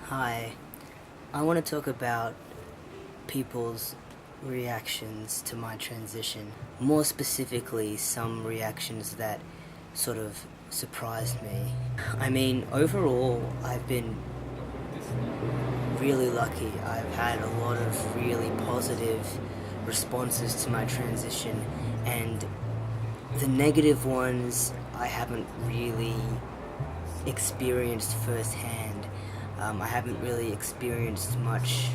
Hi, I want to talk about people's reactions to my transition. More specifically, some reactions that sort of surprised me. I mean, overall, I've been really lucky. I've had a lot of really positive responses to my transition, and the negative ones I haven't really experienced firsthand. I haven't really experienced much,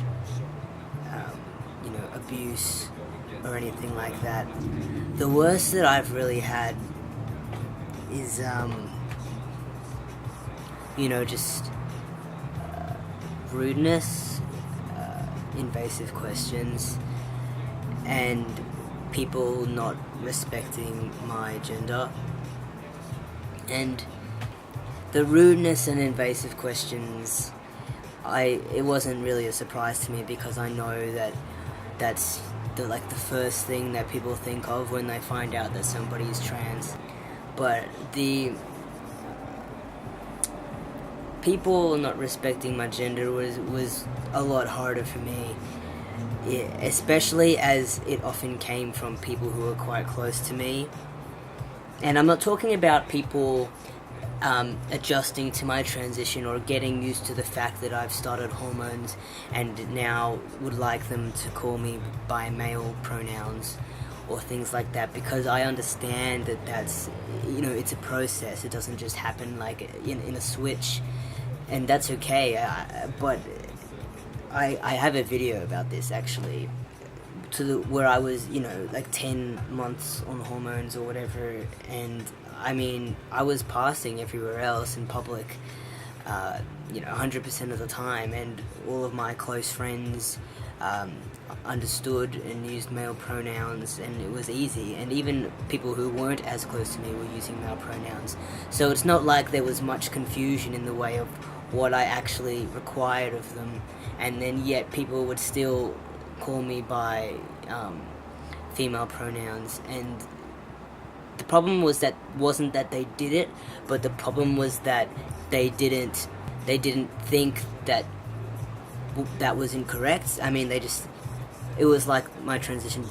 abuse or anything like that. The worst that I've really had is, just rudeness, invasive questions, and people not respecting my gender. And the rudeness and invasive questions, it wasn't really a surprise to me because I know that that's the first thing that people think of when they find out that somebody is trans. But the people not respecting my gender was a lot harder for me, especially as it often came from people who are quite close to me. And I'm not talking about people adjusting to my transition or getting used to the fact that I've started hormones and now would like them to call me by male pronouns or things like that, because I understand that that's, it's a process. It doesn't just happen like in a switch, and that's okay. But I have a video about this actually, where I was, 10 months on hormones or whatever, and I mean, I was passing everywhere else in public, 100% of the time, and all of my close friends understood and used male pronouns, and it was easy, and even people who weren't as close to me were using male pronouns. So it's not like there was much confusion in the way of what I actually required of them, and then yet people would still call me by female pronouns. And the problem wasn't that they did it, but the problem was that they didn't think that that was incorrect. I mean, it was like my transition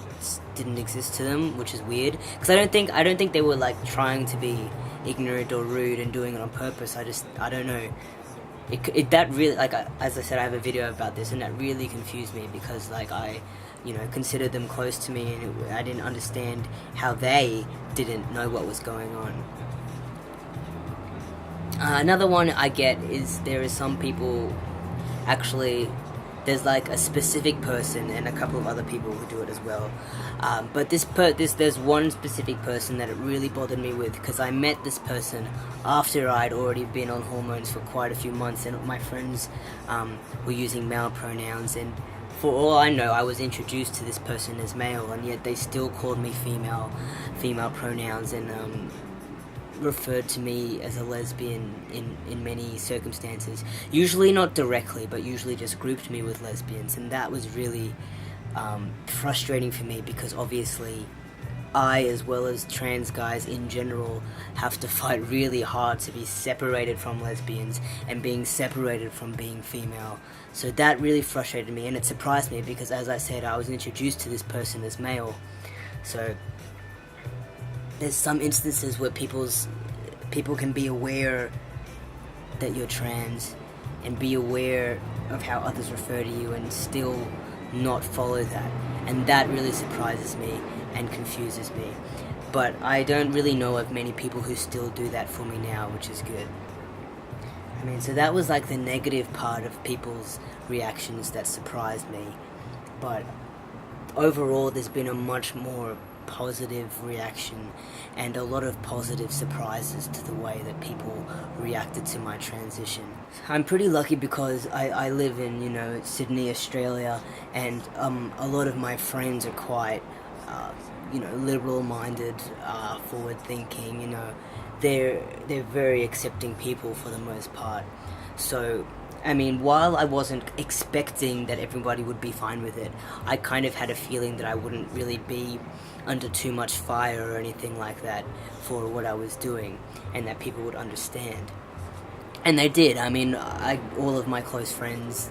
didn't exist to them, which is weird, because I don't think they were like trying to be ignorant or rude and doing it on purpose. I don't know. That really, as I said, I have a video about this, and that really confused me, because I considered them close to me, and I didn't understand how they didn't know what was going on. Another one I get is there is some people, actually, there's like a specific person and a couple of other people who do it as well. But there's one specific person that it really bothered me with, because I met this person after I'd already been on hormones for quite a few months, and my friends were using male pronouns, and for all I know, I was introduced to this person as male, and yet they still called me female pronouns, and referred to me as a lesbian in many circumstances. Usually not directly, but usually just grouped me with lesbians, and that was really frustrating for me, because obviously I, as well as trans guys in general, have to fight really hard to be separated from lesbians and being separated from being female. So that really frustrated me, and it surprised me, because as I said, I was introduced to this person as male. So there's some instances where people can be aware that you're trans and be aware of how others refer to you and still not follow that, and that really surprises me and confuses me. But I don't really know of many people who still do that for me now, which is good. I mean, so that was like the negative part of people's reactions that surprised me, but overall there's been a much more positive reaction and a lot of positive surprises to the way that people reacted to my transition. I'm pretty lucky because I live in, Sydney, Australia, and a lot of my friends are quite, liberal-minded, forward-thinking, they're very accepting people for the most part. So, I mean, while I wasn't expecting that everybody would be fine with it, I kind of had a feeling that I wouldn't really be under too much fire or anything like that for what I was doing, and that people would understand. And they did. I mean, all of my close friends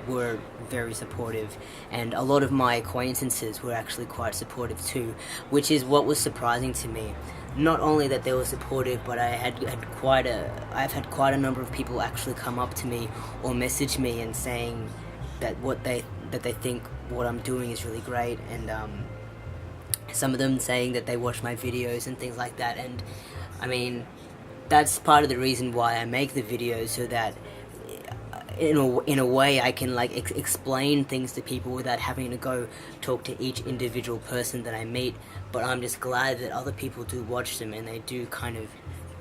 were very supportive, and a lot of my acquaintances were actually quite supportive too, which is what was surprising to me. Not only that they were supportive, but I've had quite a number of people actually come up to me or message me and saying that they think what I'm doing is really great, and some of them saying that they watch my videos and things like that. And I mean, that's part of the reason why I make the videos, so that in a way I can like explain things to people without having to go talk to each individual person that I meet. But I'm just glad that other people do watch them, and they do kind of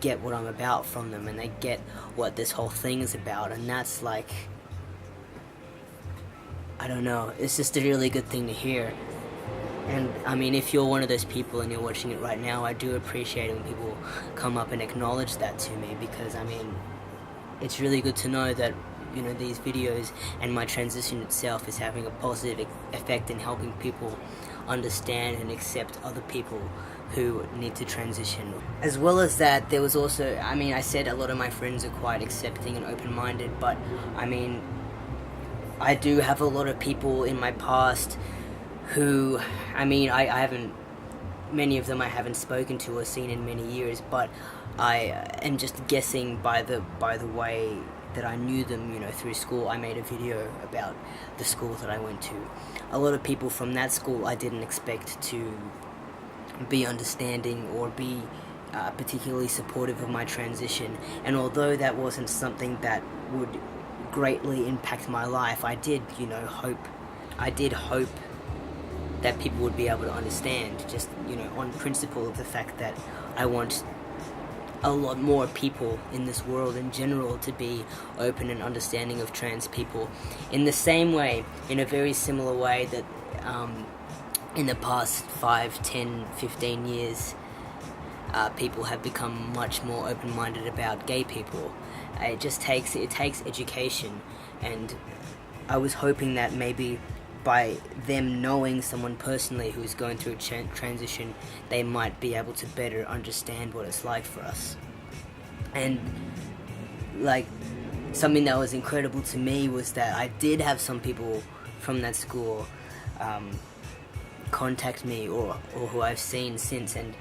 get what I'm about from them, and they get what this whole thing is about. And that's like, I don't know, it's just a really good thing to hear. And I mean, if you're one of those people and you're watching it right now, I do appreciate it when people come up and acknowledge that to me, because I mean, it's really good to know that, you know, these videos and my transition itself is having a positive effect in helping people understand and accept other people who need to transition. As well as that, there was also, I mean, I said a lot of my friends are quite accepting and open-minded, but I mean, I do have a lot of people in my past who, I mean, I haven't, many of them I haven't spoken to or seen in many years, but I am just guessing by the way that I knew them, you know, through school. I made a video about the school that I went to. A lot of people from that school I didn't expect to be understanding or be particularly supportive of my transition, and although that wasn't something that would greatly impact my life, I did hope that people would be able to understand, just, you know, on principle of the fact that I want a lot more people in this world in general to be open and understanding of trans people, in the same way, in a very similar way that in the past 5, 10, 15 years people have become much more open-minded about gay people. It takes education, and I was hoping that maybe by them knowing someone personally who is going through a transition, they might be able to better understand what it's like for us. And like, something that was incredible to me was that I did have some people from that school contact me, or who I've seen since, and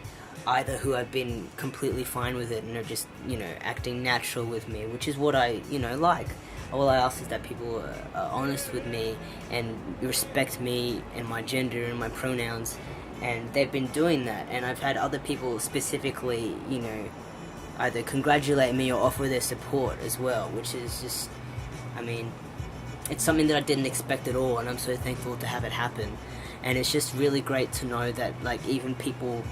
either who have been completely fine with it and are just, you know, acting natural with me, which is what I, you know, like. All I ask is that people are honest with me and respect me and my gender and my pronouns, and they've been doing that. And I've had other people specifically, you know, either congratulate me or offer their support as well, which is just, I mean, it's something that I didn't expect at all, and I'm so thankful to have it happen. And it's just really great to know that, like, even people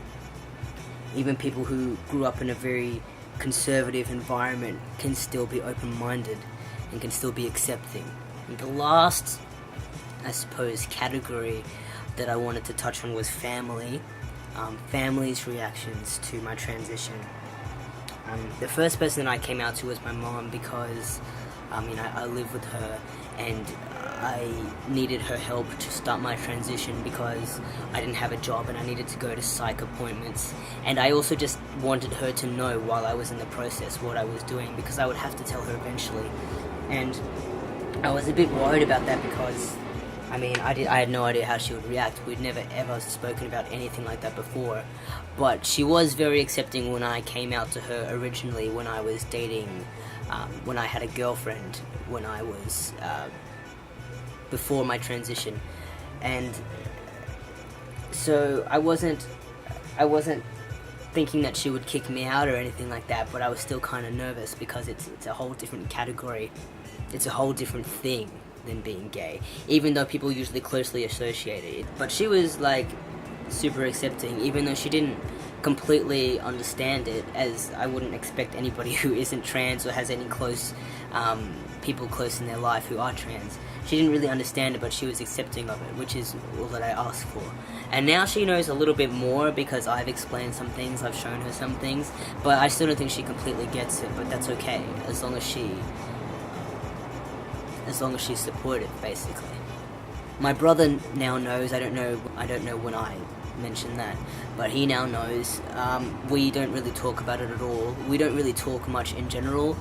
who grew up in a very conservative environment can still be open-minded and can still be accepting. And the last, I suppose, category that I wanted to touch on was family. Family's reactions to my transition. The first person that I came out to was my mom, because I live with her, and I needed her help to start my transition because I didn't have a job and I needed to go to psych appointments. And I also just wanted her to know while I was in the process what I was doing, because I would have to tell her eventually. And I was a bit worried about that because, I mean, I had no idea how she would react. We'd never ever spoken about anything like that before. But she was very accepting when I came out to her originally, when I was dating, when I had a girlfriend, when I was, before my transition. And so I wasn't thinking that she would kick me out or anything like that, but I was still kind of nervous because it's a whole different category. It's a whole different thing than being gay, even though people usually closely associate it. But she was like super accepting, even though she didn't completely understand it, as I wouldn't expect anybody who isn't trans or has any close people close in their life who are trans. She didn't really understand it, but she was accepting of it, which is all that I asked for. And now she knows a little bit more because I've explained some things, I've shown her some things, but I still don't think she completely gets it, but that's okay, as long as she's supportive, basically. My brother now knows. I don't know when I mentioned that, but he now knows. We don't really talk about it at all. We don't really talk much in general.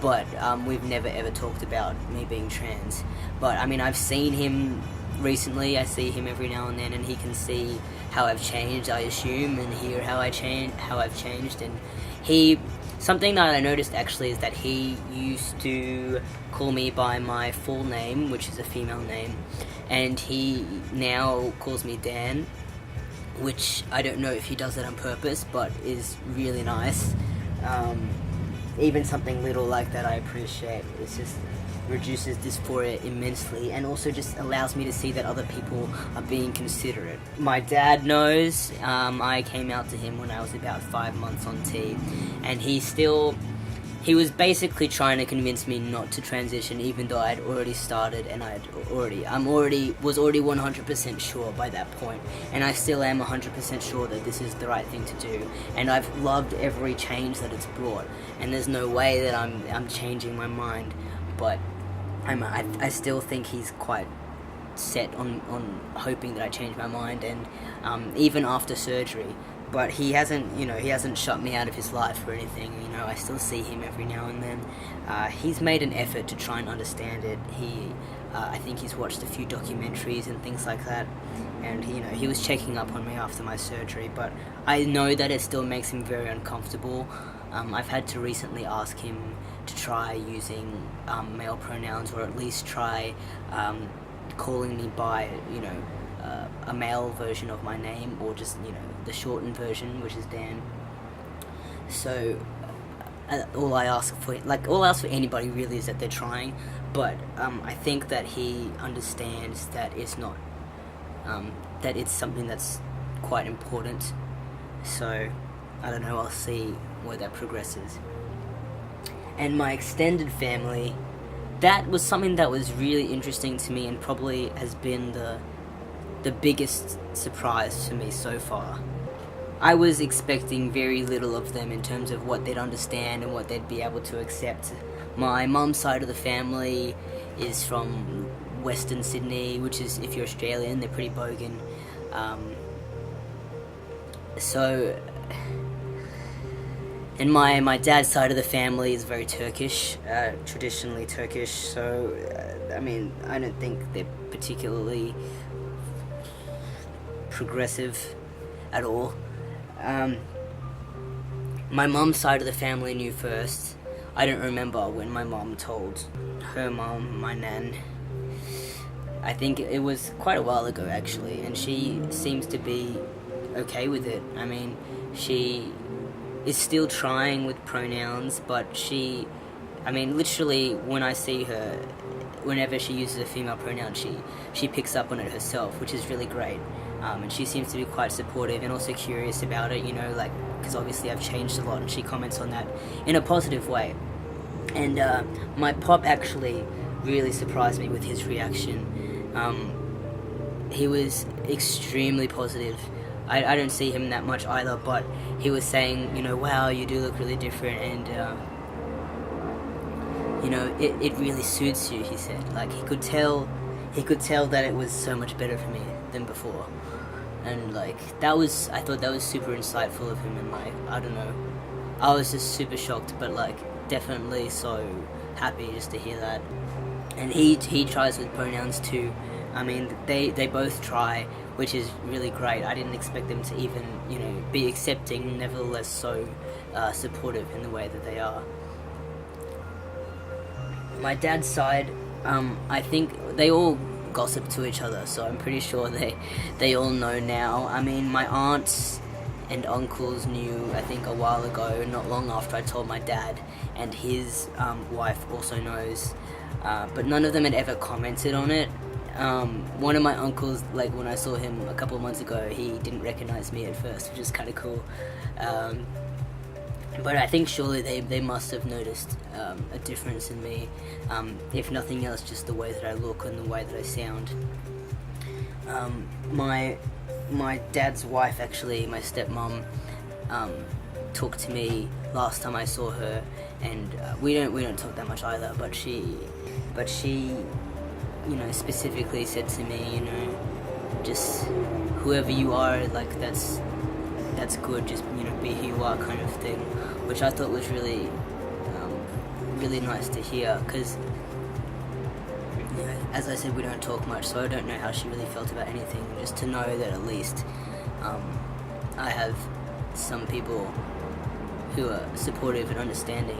but we've never ever talked about me being trans. But I mean, I've seen him recently. I see him every now and then, and he can see how I've changed, I assume, and hear how I've changed. And something that I noticed actually is that he used to call me by my full name, which is a female name, and he now calls me Dan, which I don't know if he does it on purpose, but is really nice. Even something little like that I appreciate. It just reduces dysphoria immensely, and also just allows me to see that other people are being considerate. My dad knows. I came out to him when I was about 5 months on T, and he was basically trying to convince me not to transition, even though I'd already started, and was already 100% sure by that point, and I still am 100% sure that this is the right thing to do, and I've loved every change that it's brought, and there's no way that I'm changing my mind, but I still think he's quite set on hoping that I change my mind, and even after surgery. But he hasn't shut me out of his life or anything. I still see him every now and then. He's made an effort to try and understand it. I think he's watched a few documentaries and things like that, and he was checking up on me after my surgery. But I know that it still makes him very uncomfortable. I've had to recently ask him to try using male pronouns, or at least try calling me by a male version of my name, or just the shortened version, which is Dan. So all I ask for anybody really is that they're trying, but I think that he understands that it's not that it's something that's quite important. So I don't know, I'll see where that progresses. And my extended family, that was something that was really interesting to me, and probably has been the biggest surprise to me so far. I was expecting very little of them in terms of what they'd understand and what they'd be able to accept. My mum's side of the family is from Western Sydney, which is, if you're Australian, they're pretty bogan. And my dad's side of the family is very Turkish, traditionally Turkish, so, I don't think they're particularly progressive at all. My mum's side of the family knew first. I don't remember when my mum told her mum, my nan. I think it was quite a while ago, actually, and she seems to be okay with it. She is still trying with pronouns, but literally, when I see her, whenever she uses a female pronoun, she picks up on it herself, which is really great. And she seems to be quite supportive and also curious about it, because obviously I've changed a lot, and she comments on that in a positive way. And my pop actually really surprised me with his reaction. He was extremely positive. I don't see him that much either, but he was saying, wow, you do look really different, and it really suits you, he said. He could tell that it was so much better for me than before. And I thought that was super insightful of him, and I don't know, I was just super shocked, but definitely so happy just to hear that. And he tries with pronouns too. They both try, which is really great. I didn't expect them to even, be accepting, nevertheless so supportive in the way that they are. My dad's side, I think they all gossip to each other, so I'm pretty sure they all know now. My aunts and uncles knew, I think, a while ago, not long after I told my dad, and his wife also knows, but none of them had ever commented on it. One of my uncles, when I saw him a couple of months ago, he didn't recognize me at first, which is kind of cool. But I think surely they must have noticed a difference in me, if nothing else, just the way that I look and the way that I sound. My dad's wife, actually, my stepmom, talked to me last time I saw her, and we don't talk that much either. But she, specifically said to me, just whoever you are, that's good. Just be who you are, kind of thing, which I thought was really nice to hear, because as I said, we don't talk much, so I don't know how she really felt about anything. Just to know that at least I have some people who are supportive and understanding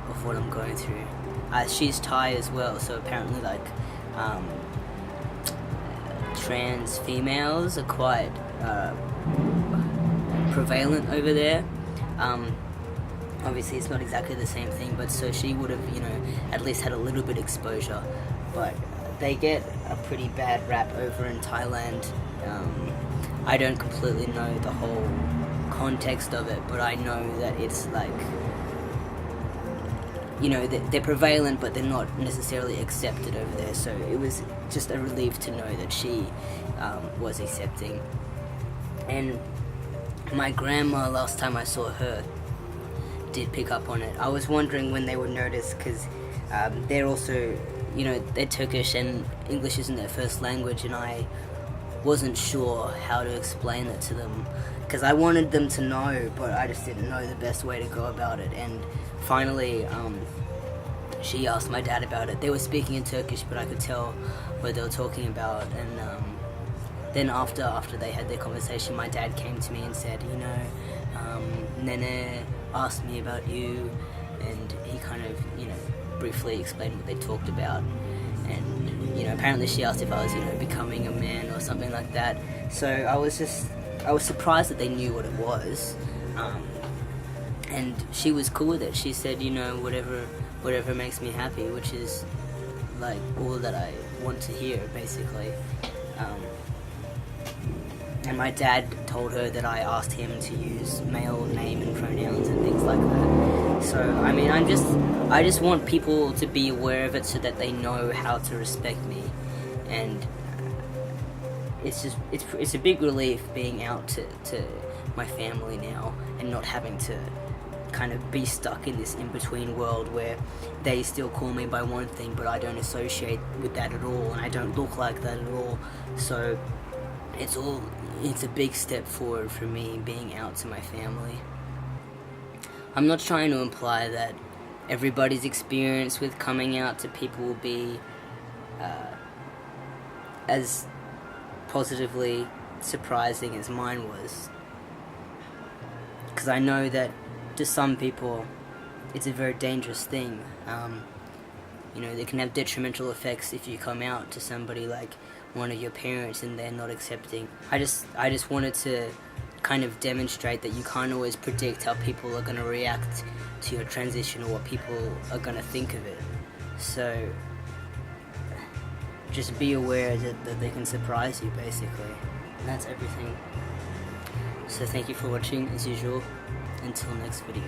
of what I'm going through. She's Thai as well, so apparently like trans females are quite prevalent over there. Obviously it's not exactly the same thing, but so she would have, at least had a little bit exposure. But they get a pretty bad rap over in Thailand. I don't completely know the whole context of it, but I know that it's like, they're prevalent, but they're not necessarily accepted over there. So it was just a relief to know that she was accepting. And my grandma, last time I saw her, did pick up on it. I was wondering when they would notice, because they're also, they're Turkish and English isn't their first language, and I wasn't sure how to explain it to them, because I wanted them to know, but I just didn't know the best way to go about it. And finally, she asked my dad about it. They were speaking in Turkish, but I could tell what they were talking about. And then after they had their conversation, my dad came to me and said, Nene asked me about you, and he kind of, briefly explained what they talked about. And, apparently she asked if I was, becoming a man or something like that. So I was surprised that they knew what it was. And she was cool with it. She said, whatever makes me happy, which is like all that I want to hear, basically. And my dad told her that I asked him to use male name and pronouns and things like that. So, I just want people to be aware of it so that they know how to respect me. And it's a big relief being out to my family now, and not having to kind of be stuck in this in-between world where they still call me by one thing, but I don't associate with that at all, and I don't look like that at all. So it's a big step forward for me, being out to my family. I'm not trying to imply that everybody's experience with coming out to people will be as positively surprising as mine was, because I know that to some people it's a very dangerous thing. They can have detrimental effects if you come out to somebody like one of your parents and they're not accepting. I just wanted to kind of demonstrate that you can't always predict how people are going to react to your transition, or what people are going to think of it. So just be aware that they can surprise you, basically. And that's everything. So thank you for watching, as usual. Until next video.